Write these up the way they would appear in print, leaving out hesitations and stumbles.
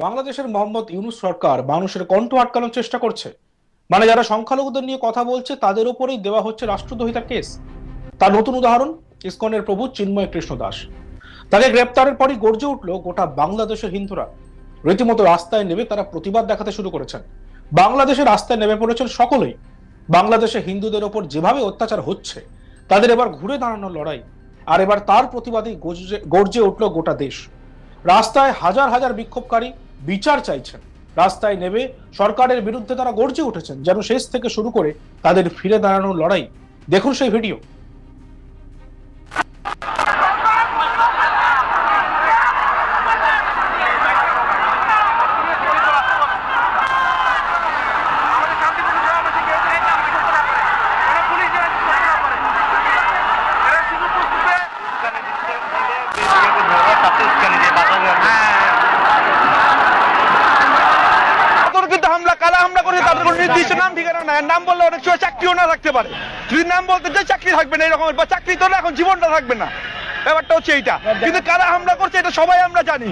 বাংলাদেশের মোহাম্মদ ইউনূস সরকার মানুষের কণ্ঠ আটকানোর চেষ্টা করছে। যারা সংখ্যালঘুদের নিয়ে কথা বলছে তাদের উপরেই দেওয়া হচ্ছে রাষ্ট্রদ্রোহিতার কেস। তার নতুন উদাহরণ ইসকনের প্রভু চিন্ময় কৃষ্ণ দাস। তাকে গ্রেপ্তারের পরই গর্জে উঠল গোটা বাংলাদেশের হিন্দুরা। রীতিমতো রাস্তায় নেমে তারা প্রতিবাদ দেখাতে শুরু করেছেন। বাংলাদেশের রাস্তায় নেমে পড়েছেন সকলেই। বাংলাদেশে হিন্দুদের ওপর যেভাবে অত্যাচার হচ্ছে তাদের এবার ঘুরে দাঁড়ানোর লড়াই। আর এবার তার প্রতিবাদেই গর্জে উঠল গোটা দেশ। রাস্তায় হাজার হাজার বিক্ষোভকারী বিচার চাইছেন। রাস্তায় নেমে সরকারের বিরুদ্ধে তারা গর্জে উঠেছেন, যেন শেষ থেকে শুরু করে তাদের ফিরে দাঁড়ানোর লড়াই। দেখুন সেই ভিডিও। নাম বললে অনেক সময় চাকরিও না থাকতে পারে। যদি নাম বলতে চাই চাকরি থাকবে না, এরকম বা চাকরি তো না, এখন জীবনটা থাকবে না। ব্যাপারটা হচ্ছে এইটা। কিন্তু কারা হামলা করছে এটা সবাই আমরা জানি।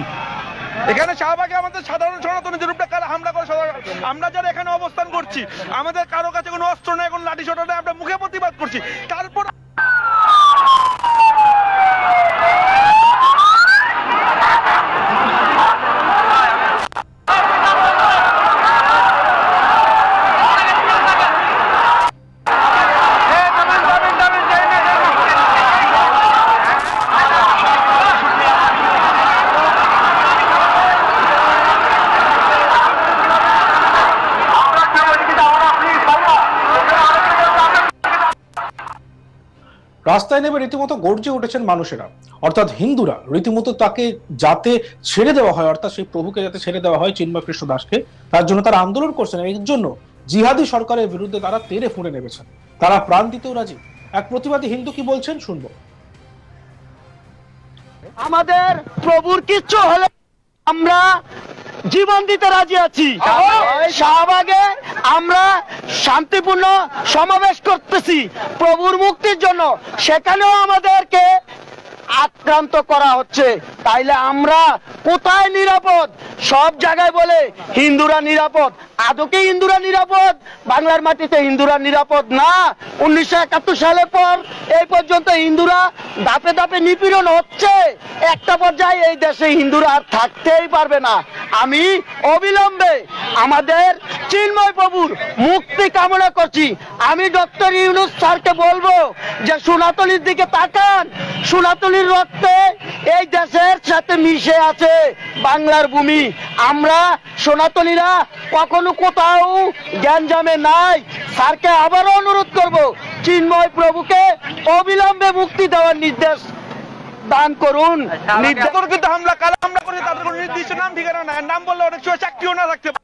এখানে শাহবাগে আমাদের সাধারণ সনাতনী জনতা কারা হামলা করে, আমরা যারা এখানে অবস্থান করছি আমাদের কারো কাছে কোনো অস্ত্র নেই, কোনো লাঠি সোটা নেই, আমরা মুখে প্রতিবাদ করছি। তারপর রাস্তায় নেমে রীতিমতো গর্জে উঠেছেন মানুষেরা, অর্থাৎ হিন্দুরা রীতিমতো তাকে যাতে ছেড়ে দেওয়া হয়, অর্থাৎ সেই প্রভুকে যাতে ছেড়ে দেওয়া হয় চিন্ময় কৃষ্ণ দাসকে, তার জন্য তারা আন্দোলন করছেন। এর জন্য জিহাদি সরকারের বিরুদ্ধে তারা তেড়ে ফুঁড়ে নেমেছেন। তারা প্রাণ দিতেও রাজি। এক প্রতিবাদী হিন্দু কি বলছেন শুনবো। আমাদের প্রভুর কিচ্ছু হলে আমরা জীবন দিতে রাজি আছি। শাহবাগে আমরা শান্তিপূর্ণ সমাবেশ করতেছি প্রভুর মুক্তির জন্য, সেখানেও আমাদেরকে আক্রান্ত করা হচ্ছে। তাইলে আমরা কোথায় নিরাপদ? সব জায়গায় বলে হিন্দুরা নিরাপদ। আদৌ কি হিন্দুরা নিরাপদ? বাংলার মাটিতে হিন্দুরা নিরাপদ না। 1971 সালের পর এই পর্যন্ত হিন্দুরা ধাপে ধাপে নিপীড়ন হচ্ছে। একটা পর্যায়ে এই দেশে হিন্দুরা আর থাকতেই পারবে না। আমি অবিলম্বে আমাদের চিন্ময় প্রভুর মুক্তি কামনা করছি। আমি ডক্টর ইউনূস স্যারকে বলবো যে সোনাতলির দিকে তাকান। সোনাতলির রক্তে এই দেশের সাথে মিশে আছে বাংলার ভূমি। আমরা সোনাতলীরা কখনো কোথাও গ্যাঞ্জামে নাই। স্যারকে আবারও অনুরোধ করব, চিন্ময় প্রভুকে অবিলম্বে মুক্তি দেওয়ার নির্দেশ দান করুন। কিন্তু হামলা কারা হামলা করে তাদের কোনো নির্দিষ্ট নাম ঠিকানা নাই। নাম বললে অনেক সময় চাকরিও না থাকতে পারে।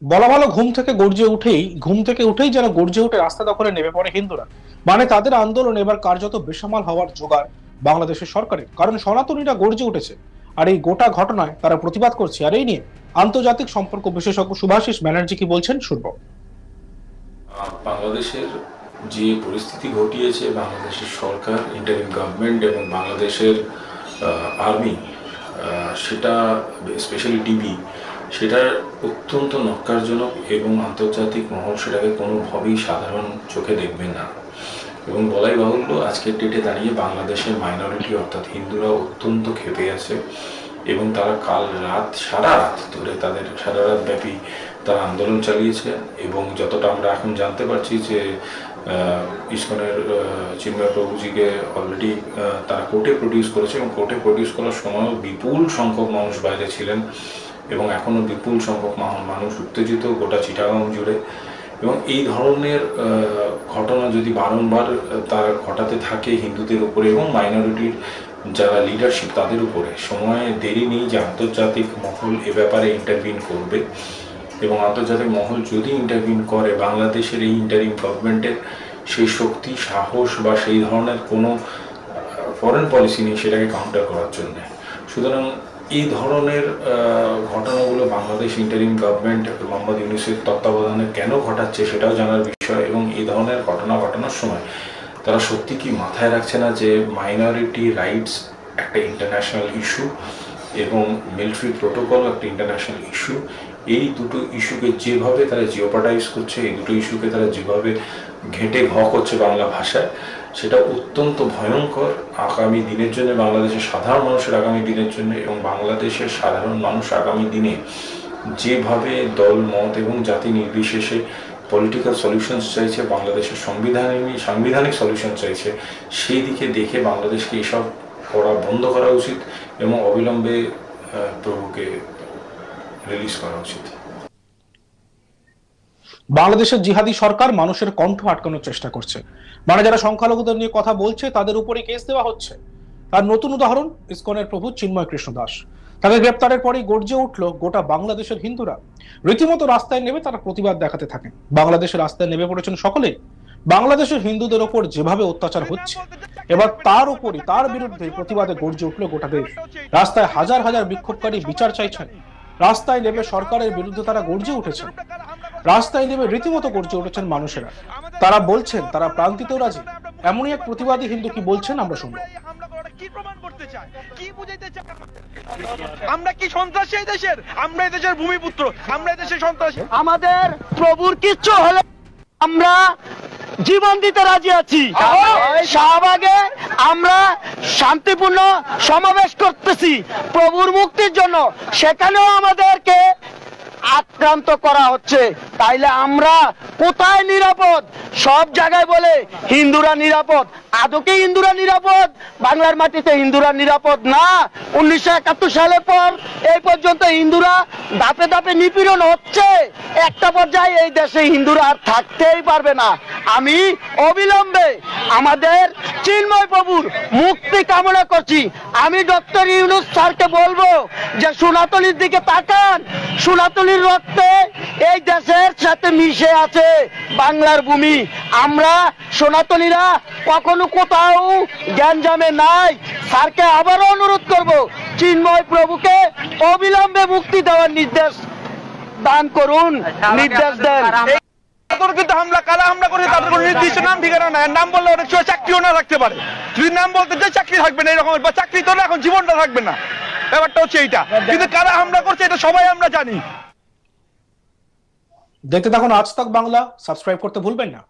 বলা ভালো ঘুম থেকে উঠেই যেন গর্জে উঠে রাস্তা দখলে নেমে পড়ে হিন্দুরা। তাদের আন্দোলন এবার কার্যত বেসামাল হওয়ার জোগাড় বাংলাদেশের সরকারের। কারণ সনাতনীরা গর্জে উঠেছে আর এই গোটা ঘটনায় তারা প্রতিবাদ করছে। আর এই নিয়ে আন্তর্জাতিক সম্পর্ক বিশেষজ্ঞ শুভাশিস ব্যানার্জি কি বলছেন শুনবো। বাংলাদেশের যে পরিস্থিতি ঘটিয়েছে, বাংলাদেশের সরকার, ইন্টারিম গভর্নমেন্ট এবং বাংলাদেশের আর্মি, সেটা স্পেশালি ডিবি, সেটা অত্যন্ত নক্কারজনক এবং আন্তর্জাতিক মহল সেটাকে কোনোভাবেই সাধারণ চোখে দেখবে না। এবং বলাই বাহুল্য, আজকের ডেটে দাঁড়িয়ে বাংলাদেশের মাইনরিটি অর্থাৎ হিন্দুরা অত্যন্ত ক্ষেপে আছে এবং তারা কাল রাত সারা রাত ধরে সারা রাত ব্যাপী তারা আন্দোলন চালিয়েছে। এবং যতটা আমরা এখন জানতে পারছি যে ইসকনের চিন্ময় প্রভুজিকে অলরেডি তারা কোর্টে প্রডিউস করেছে এবং কোর্টে প্রডিউস করার সময়ও বিপুল সংখ্যক মানুষ বাইরে ছিলেন এবং এখনও বিপুল সংখ্যক মানুষ উত্তেজিত গোটা চিটাগাং জুড়ে। এবং এই ধরনের ঘটনা যদি বারংবার তারা ঘটাতে থাকে হিন্দুদের উপরে এবং মাইনরিটির যারা লিডারশিপ তাদের উপরে, সময়ে দেরি নেই যে আন্তর্জাতিক মহল এ ব্যাপারে ইন্টারভিন করবে এবং আন্তর্জাতিক মহল যদি ইন্টারভিউ করে, বাংলাদেশের এই ইন্টারিম গভর্নমেন্টের সেই শক্তি, সাহস বা সেই ধরনের কোনো ফরেন পলিসি নেই সেটাকে কাউন্টার করার জন্য। সুতরাং এই ধরনের ঘটনাগুলো বাংলাদেশ ইন্টারিম গভর্নমেন্ট মোহাম্মদ ইউনূসের তত্ত্বাবধানে কেন ঘটাচ্ছে সেটাও জানার বিষয়। এবং এই ধরনের ঘটনা ঘটানোর সময় তারা সত্যি কি মাথায় রাখছে না যে মাইনরিটি রাইটস একটা ইন্টারন্যাশনাল ইস্যু এবং মিলিটারি প্রোটোকল একটা ইন্টারন্যাশনাল ইস্যু। এই দুটো ইস্যুকে যেভাবে তারা জিওপার্টাইজ করছে, এই দুটো ইস্যুকে তারা যেভাবে ঘেঁটে ঘ করছে বাংলা ভাষায়, সেটা অত্যন্ত ভয়ঙ্কর আগামী দিনের জন্য, বাংলাদেশের সাধারণ মানুষের আগামী দিনের জন্য। এবং বাংলাদেশের সাধারণ মানুষ আগামী দিনে যেভাবে দল, মত এবং জাতি নির্বিশেষে পলিটিক্যাল সলিউশনস চাইছে, বাংলাদেশের সাংবিধানিক সলিউশন চাইছে, সেই দিকে দেখে বাংলাদেশকে এসব করা বন্ধ করা উচিত এবং অবিলম্বে প্রভুকে রিলিজ করা উচিত। বাংলাদেশের জিহাদি সরকার মানুষের কণ্ঠ আটকানোর চেষ্টা করছে, মানে যারা সংখ্যালঘুদের নিয়ে কথা বলছে তাদের উপরে কেস দেওয়া হচ্ছে। তার নতুন উদাহরণ ইসকনের প্রভু চিন্ময় কৃষ্ণ দাস। তাকে গ্রেপ্তারের পরেই গর্জে উঠল গোটা বাংলাদেশের হিন্দুরা। রীতিমতো রাস্তায় নেমে তারা প্রতিবাদ দেখাতে থাকেন। বাংলাদেশের রাস্তায় নেমে পড়েছেন সকলেই। বাংলাদেশের হিন্দুদের ওপর যেভাবে অত্যাচার হচ্ছে, এবার তার বিরুদ্ধে প্রতিবাদে গর্জে উঠল গোটা দেশ। রাস্তায় হাজার হাজার বিক্ষোভকারী বিচার চাইছেন। রাস্তায় নেমে সরকারের বিরুদ্ধে তারা গর্জে উঠেছেন। রাস্তায় নেমে রীতিমতো গর্জে উঠেছেন মানুষেরা। তারা বলছেন তারা প্রান্তিতেও রাজি। এমনই এক প্রতিবাদী হিন্দু কি বলছেন আমরা শুনবো। আমরা কি সন্ত্রাসী এই দেশের? আমরা এই দেশের ভূমিপুত্র, আমরা এই দেশের সন্ত্রাসী। আমাদের প্রভুর কিচ্ছু হলে আমরা জীবন দিতে রাজি আছি। শাহবাগে আমরা শান্তিপূর্ণ সমাবেশ করতেছি প্রভুর মুক্তির জন্য, সেখানেও আমাদেরকে আক্রান্ত করা হচ্ছে। তাইলে আমরা কোথায় নিরাপদ? সব জায়গায় বলে হিন্দুরা নিরাপদ। আদৌ কি হিন্দুরা নিরাপদ? বাংলার মাটিতে হিন্দুরা নিরাপদ না। 1971 সালের পর এই পর্যন্ত হিন্দুরা ধাপে ধাপে নিপীড়ন হচ্ছে। একটা পর্যায়ে এই দেশে হিন্দুরা আর থাকতেই পারবে না। আমি অবিলম্বে আমাদের চিন্ময় প্রভুর মুক্তি কামনা করছি। আমি ডক্টর ইউনূস স্যারকে বলবো যে সোনাতলির দিকে তাকান। সোনাতলির রক্তে এই দেশের সাথে মিশে আছে বাংলার ভূমি। আমরা সোনাতলীরা কখনো কোথাও গ্যাঞ্জামে নাই। স্যারকে আবারও অনুরোধ করব, চিন্ময় প্রভুকে অবিলম্বে মুক্তি দেওয়ার নির্দেশ দান করুন, নির্দেশ দেন। কিন্তু হামলা, কারা হামলা করে তাদের কোনো নির্দিষ্ট নাম ঠিকানা নাই। নাম বললে অনেক সময় চাকরিও না থাকতে পারে। যদি নাম বলতে চাই চাকরি থাকবে না, এরকম বা চাকরি তো না, এখন জীবনটা থাকবে না। ব্যাপারটা হচ্ছে এইটা। কিন্তু কারা হামলা করছে এটা সবাই আমরা জানি। দেখতে থাকুন আজ তাক বাংলা। সাবস্ক্রাইব করতে ভুলবেন না।